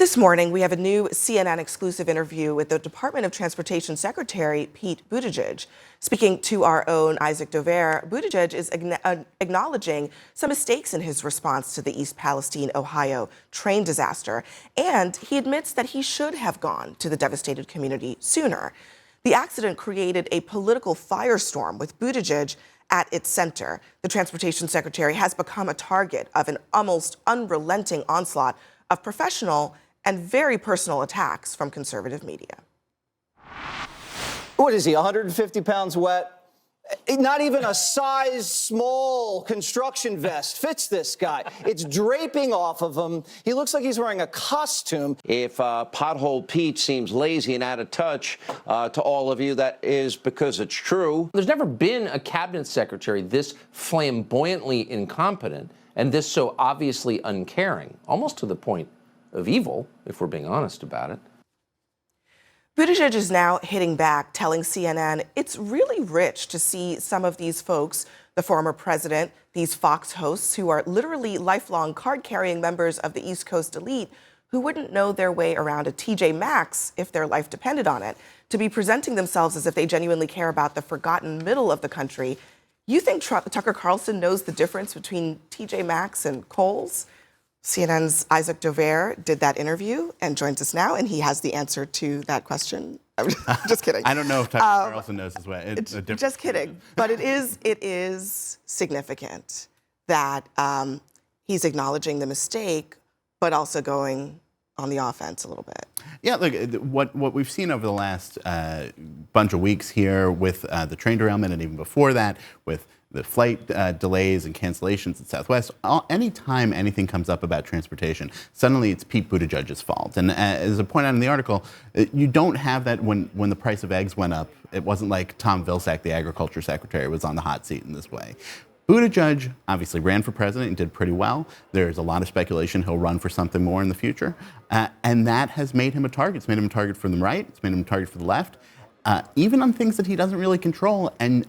This morning, we have a new CNN exclusive interview with the Department of Transportation Secretary Pete Buttigieg. Speaking to our own Isaac Dover, Buttigieg is acknowledging some mistakes in his response to the East Palestine, Ohio train disaster, and he admits that he should have gone to the devastated community sooner. The accident created a political firestorm with Buttigieg at its center. The Transportation Secretary has become a target of an almost unrelenting onslaught of professional and very personal attacks from conservative media. What is he, 150 pounds wet? Not even a size small construction vest fits this guy. It's draping off of him. He looks like he's wearing a costume. If Pothole Pete seems lazy and out of touch to all of you, that is because it's true. There's never been a cabinet secretary this flamboyantly incompetent and this so obviously uncaring, almost to the point of evil, if we're being honest about it. Buttigieg is now hitting back, telling CNN it's really rich to see some of these folks, the former president, these Fox hosts who are literally lifelong card-carrying members of the East Coast elite who wouldn't know their way around a TJ Maxx if their life depended on it, to be presenting themselves as if they genuinely care about the forgotten middle of the country. You think Tucker Carlson knows the difference between TJ Maxx and Kohl's? CNN's Isaac Dover did that interview and joins us now, and he has the answer to that question. I'm just kidding. I don't know if Tucker Carlson knows his way. Just kidding. But it is significant that he's acknowledging the mistake, but also going on the offense a little bit. Yeah, look, what we've seen over the last bunch of weeks here with the train derailment and even before that, with the flight delays and cancellations at Southwest, anytime anything comes up about transportation, suddenly it's Pete Buttigieg's fault. And as I point out in the article, you don't have that when the price of eggs went up. It wasn't like Tom Vilsack, the agriculture secretary, was on the hot seat in this way. Buttigieg obviously ran for president and did pretty well. There's a lot of speculation he'll run for something more in the future. And that has made him a target. It's made him a target for the right. It's made him a target for the left. Even on things that he doesn't really control. And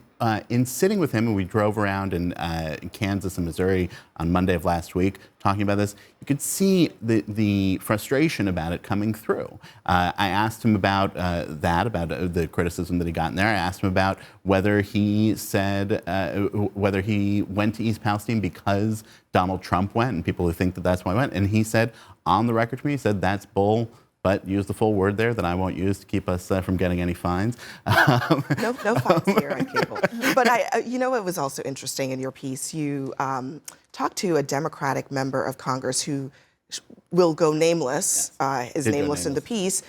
in sitting with him, and we drove around in Kansas and Missouri on Monday of last week talking about this, you could see the frustration about it coming through. I asked him about about the criticism that he got in there. I asked him about whether he said, whether he went to East Palestine because Donald Trump went, and people who think that that's why he went. And he said, on the record to me, he said, that's bull. But use the full word there that I won't use to keep us from getting any fines. No fines here on cable. But you know what was also interesting in your piece? You talked to a Democratic member of Congress who will go nameless, is nameless in the piece,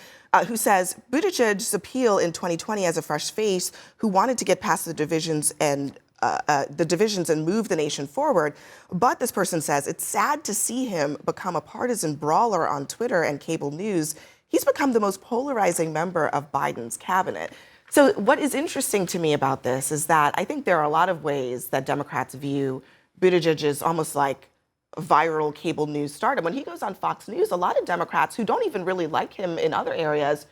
who says Buttigieg's appeal in 2020 as a fresh face who wanted to get past the divisions and move the nation forward. But this person says it's sad to see him become a partisan brawler on Twitter and cable news. He's become the most polarizing member of Biden's cabinet. So what is interesting to me about this is that I think there are a lot of ways that Democrats view Buttigieg as almost like a viral cable news stardom. When he goes on Fox News, a lot of Democrats who don't even really like him in other areas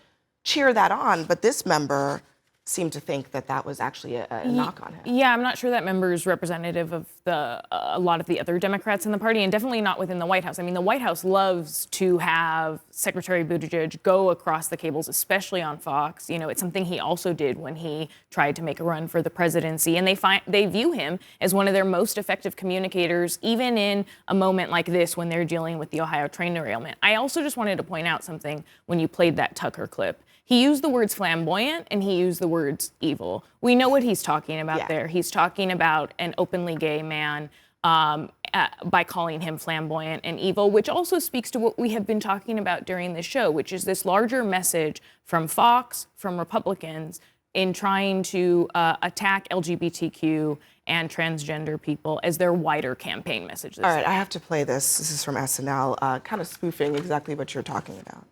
cheer that on. But this member seemed to think that that was actually a knock on him. Yeah, I'm not sure that member is representative of a lot of the other Democrats in the party, and definitely not within the White House. I mean, the White House loves to have Secretary Buttigieg go across the cables, especially on Fox. You know, it's something he also did when he tried to make a run for the presidency, and they view him as one of their most effective communicators, even in a moment like this when they're dealing with the Ohio train derailment. I also just wanted to point out something when you played that Tucker clip. He used the words flamboyant and he used the words evil. We know what he's talking about there. He's talking about an openly gay man by calling him flamboyant and evil, which also speaks to what we have been talking about during this show, which is this larger message from Fox, from Republicans, in trying to attack LGBTQ and transgender people as their wider campaign message. All right, I have to play this. This is from SNL, kind of spoofing exactly what you're talking about.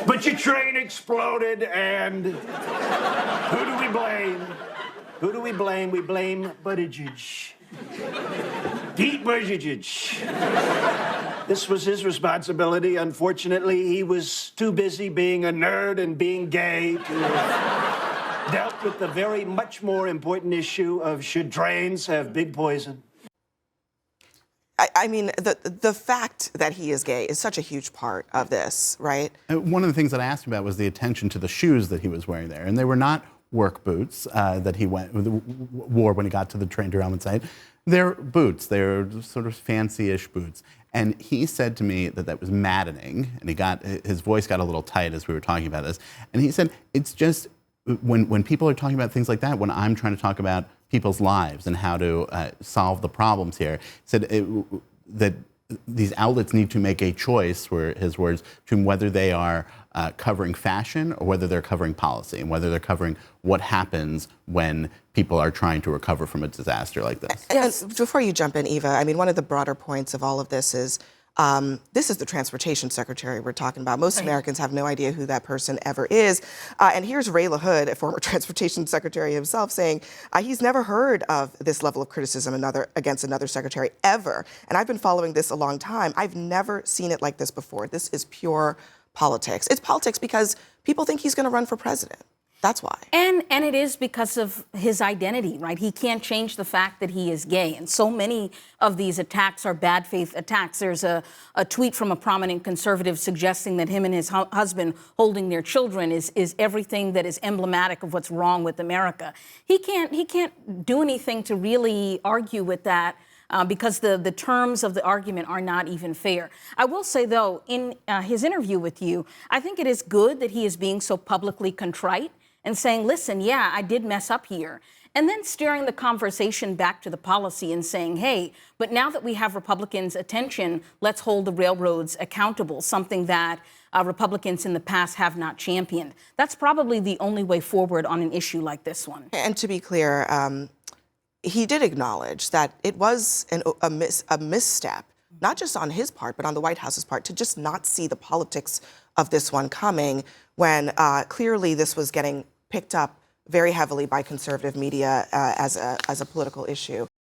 But your train exploded, and who do we blame? Who do we blame? We blame Buttigieg. Pete Buttigieg. This was his responsibility. Unfortunately, he was too busy being a nerd and being gay to have dealt with the very much more important issue of should trains have big poison. I mean, the fact that he is gay is such a huge part of this, right? One of the things that I asked him about was the attention to the shoes that he was wearing there, and they were not work boots that he wore when he got to the train derailment site. They're boots. They're sort of fancy-ish boots. And he said to me that that was maddening, and his voice got a little tight as we were talking about this. And he said, it's just, when people are talking about things like that, when I'm trying to talk about people's lives and how to solve the problems here, he said that these outlets need to make a choice, were his words, between whether they are covering fashion or whether they're covering policy, and whether they're covering what happens when people are trying to recover from a disaster like this. And before you jump in, Eva, I mean, one of the broader points of all of this is the transportation secretary we're talking about. Most Americans have no idea who that person ever is. And here's Ray LaHood, a former transportation secretary himself, saying he's never heard of this level of criticism against another secretary ever. And I've been following this a long time. I've never seen it like this before. This is pure politics. It's politics because people think he's going to run for president. That's why. And it is because of his identity, right? He can't change the fact that he is gay. And so many of these attacks are bad faith attacks. There's a tweet from a prominent conservative suggesting that him and his husband holding their children is everything that is emblematic of what's wrong with America. He can't do anything to really argue with that. Because the terms of the argument are not even fair. I will say, though, in his interview with you, I think it is good that he is being so publicly contrite and saying, listen, yeah, I did mess up here. And then steering the conversation back to the policy and saying, hey, but now that we have Republicans' attention, let's hold the railroads accountable, something that Republicans in the past have not championed. That's probably the only way forward on an issue like this one. And to be clear, he did acknowledge that it was a misstep, not just on his part, but on the White House's part, to just not see the politics of this one coming when clearly this was getting picked up very heavily by conservative media as a political issue.